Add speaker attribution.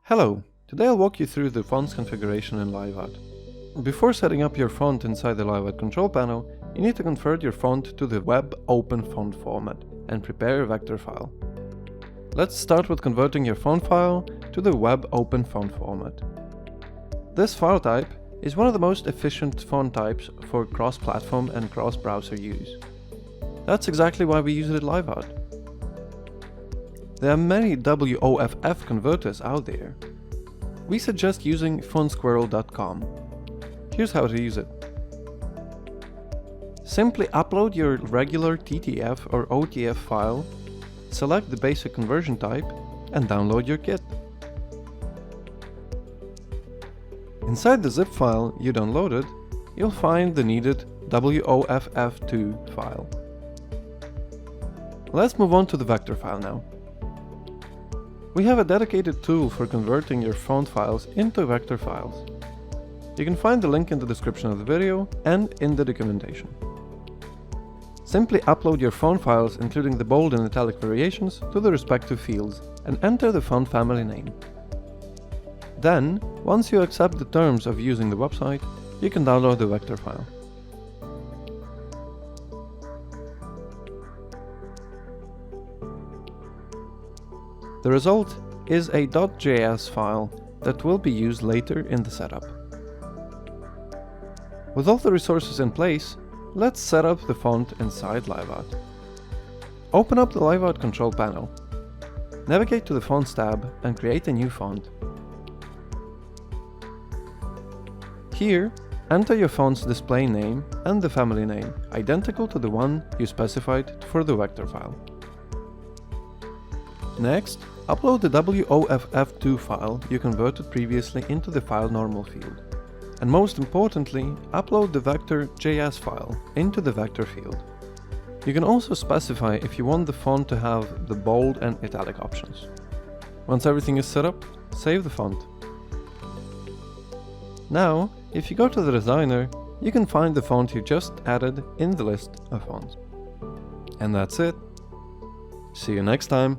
Speaker 1: Hello, today I'll walk you through the fonts configuration in LiveArt. Before setting up your font inside the LiveArt control panel, you need to convert your font to the web open font format and prepare a vector file. Let's start with converting your font file to the web open font format. This file type is one of the most efficient font types for cross-platform and cross-browser use. That's exactly why we use it at LiveArt. There are many WOFF converters out there. We suggest using fontsquirrel.com. Here's how to use it. Simply upload your regular TTF or OTF file, select the basic conversion type, and download your kit. Inside the zip file you downloaded, you'll find the needed WOFF2 file. Let's move on to the vector file now. We have a dedicated tool for converting your font files into vector files. You can find the link in the description of the video and in the documentation. Simply upload your font files, including the bold and italic variations, to the respective fields and enter the font family name. Then, once you accept the terms of using the website, you can download the vector file. The result is a .js file that will be used later in the setup. With all the resources in place, let's set up the font inside LiveArt. Open up the LiveArt control panel. Navigate to the Fonts tab and create a new font. Here, enter your font's display name and the family name, identical to the one you specified for the vector file. Next, upload the WOFF2 file you converted previously into the file normal field. And most importantly, upload the vector.js file into the vector field. You can also specify if you want the font to have the bold and italic options. Once everything is set up, save the font. Now, if you go to the designer, you can find the font you just added in the list of fonts. And that's it. See you next time.